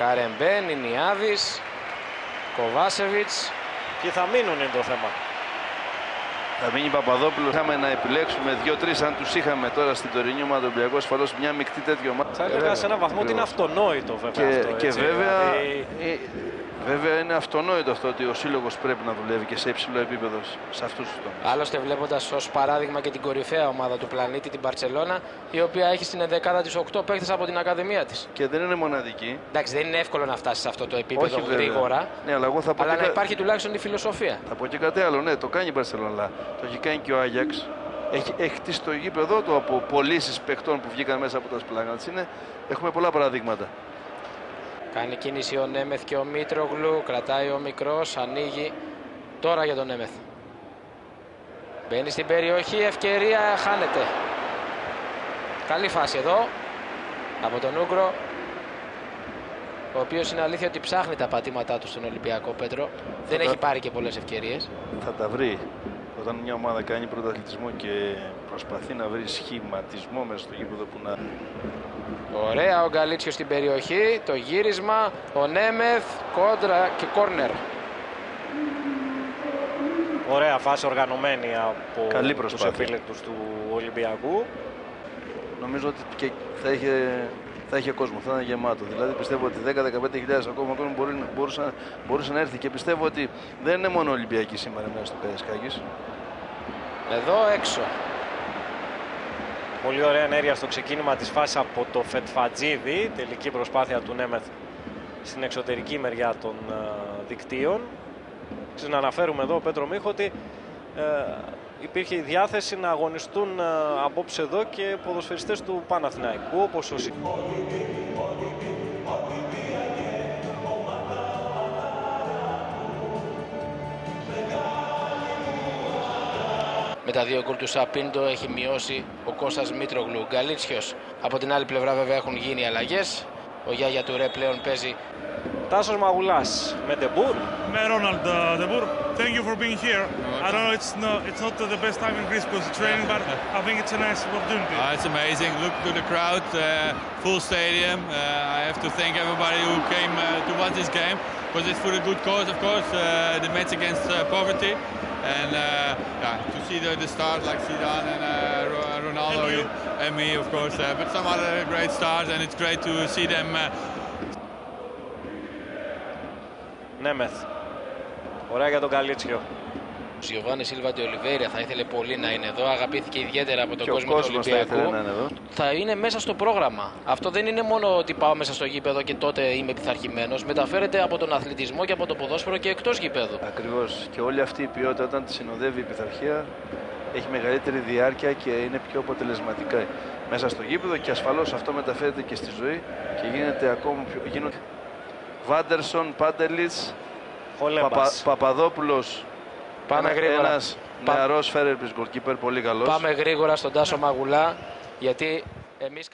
Καρεμπέ, Νινιάδης, Κοβάσεβιτς. Και θα μείνουν είναι το θέμα. Θα μείνει Παπαδόπουλος. Είχαμε να επιλέξουμε 2-3 αν τους είχαμε τώρα στην τωρινή ομάδα του Ολυμπιακού. Ασφαλώς μια μεικτή τέτοιο ομάδα. Θα έλεγα σε έναν βαθμό ότι είναι αυτονόητο βέβαια αυτό. Και έτσι, βέβαια, δηλαδή... βέβαια είναι αυτονόητο αυτό ότι ο σύλλογος πρέπει να δουλεύει και σε υψηλό επίπεδο σε αυτούς τους τομείς. Άλλωστε, βλέποντας ως παράδειγμα και την κορυφαία ομάδα του πλανήτη, την Μπαρτσελώνα, η οποία έχει στην 11η της 8 παίκτες από την Ακαδημία της. Και δεν είναι μοναδική. Εντάξει, δεν είναι εύκολο να φτάσει σε αυτό το επίπεδο. Όχι, γρήγορα. Ναι, αλλά εγώ θα πω αλλά και να υπάρχει τουλάχιστον η φιλοσοφία. Θα πω και κάτι άλλο. Ναι, το κάνει η Μπαρσελόνα. Το έχει κάνει και ο Άγιαξ. Έχει χτίσει το γήπεδο του από πωλήσεις παιχτών που βγήκαν μέσα από τα σπλάγκα. Έχουμε πολλά παραδείγματα. Κάνει κίνηση ο Νέμεθ και ο Μήτρογλου. Κρατάει ο μικρός, ανοίγει τώρα για τον Νέμεθ. Μπαίνει στην περιοχή, ευκαιρία, χάνεται. Καλή φάση εδώ από τον Ούγκρο, ο οποίος είναι αλήθεια ότι ψάχνει τα πατήματά του στον Ολυμπιακό, Πέτρο. Δεν έχει πάρει και πολλές ευκαιρίες. Θα τα βρει. Όταν μια ομάδα κάνει πρωταθλητισμό και προσπαθεί να βρει σχηματισμό μέσα στο γήπεδο που να... Ωραία ο Γκαλίτσιος στην περιοχή, το γύρισμα, ο Νέμεθ, κόντρα και κόρνερ. Ωραία φάση οργανωμένη από τους επίλεκτους του Ολυμπιακού. Νομίζω ότι και θα είχε κόσμο, θα ήταν γεμάτο. Δηλαδή πιστεύω ότι 10-15 ακόμα κόσμο μπορούσε να έρθει και πιστεύω ότι δεν είναι μόνο Ολυμπιακοί σήμερα μέσα στο Καραϊσκάκης. Εδώ έξω. Πολύ ωραία ενέργεια στο ξεκίνημα της φάσης από το Φετφατζίδη. Τελική προσπάθεια του Νέμεθ στην εξωτερική μεριά των δικτύων. Να αναφέρουμε εδώ, Πέτρο Μίχο, ότι υπήρχε η διάθεση να αγωνιστούν απόψε εδώ και ποδοσφαιριστές του Παναθηναϊκού, όπως ο Με τα δύο γκολ του Σαπίντο έχει μειώσει ο Κώστας Μήτρογλου. Γκαλίτσιος. Από την άλλη πλευρά βέβαια έχουν γίνει αλλαγές. Ο Γιάγια Τουρέ πλέον παίζει. Τάσος Μαγουλάς με Ντεμπούρ. Με Ronald Debour, thank you for being here. I don't know, it's not the best time in Greece because it's raining, but I think it's a nice opportunity. It's amazing. Look to the crowd, full stadium. I have to thank everybody who came to watch this game because it's for a good cause, of course. The match against poverty, and to see the stars like Zidane and Ronaldo and me, of course, but some other great stars, and it's great to see them. Νέμεθ. Ωραία για τον Γκαλίτσιο. Ο Γιωβάνι Σίλβα ντε Ολιβέιρα θα ήθελε πολύ να είναι εδώ. Αγαπήθηκε ιδιαίτερα από τον κόσμο του Ολυμπιακού. Θα είναι μέσα στο πρόγραμμα. Αυτό δεν είναι μόνο ότι πάω μέσα στο γήπεδο και τότε είμαι πειθαρχημένος. Μεταφέρεται από τον αθλητισμό και από το ποδόσφαιρο και εκτός γήπεδου. Ακριβώς. Και όλη αυτή η ποιότητα, όταν τη συνοδεύει η πειθαρχία, έχει μεγαλύτερη διάρκεια και είναι πιο αποτελεσματικά μέσα στο γήπεδο. Και ασφαλώς αυτό μεταφέρεται και στη ζωή και γίνεται ακόμα πιο. Βάντερσον, Πάντελιτς, Παπαδόπουλος, ένας νεαρός Φέρερπης γκολκίπερ, πολύ καλός. Πάμε γρήγορα στον Τάσο Μαγουλά, γιατί εμείς...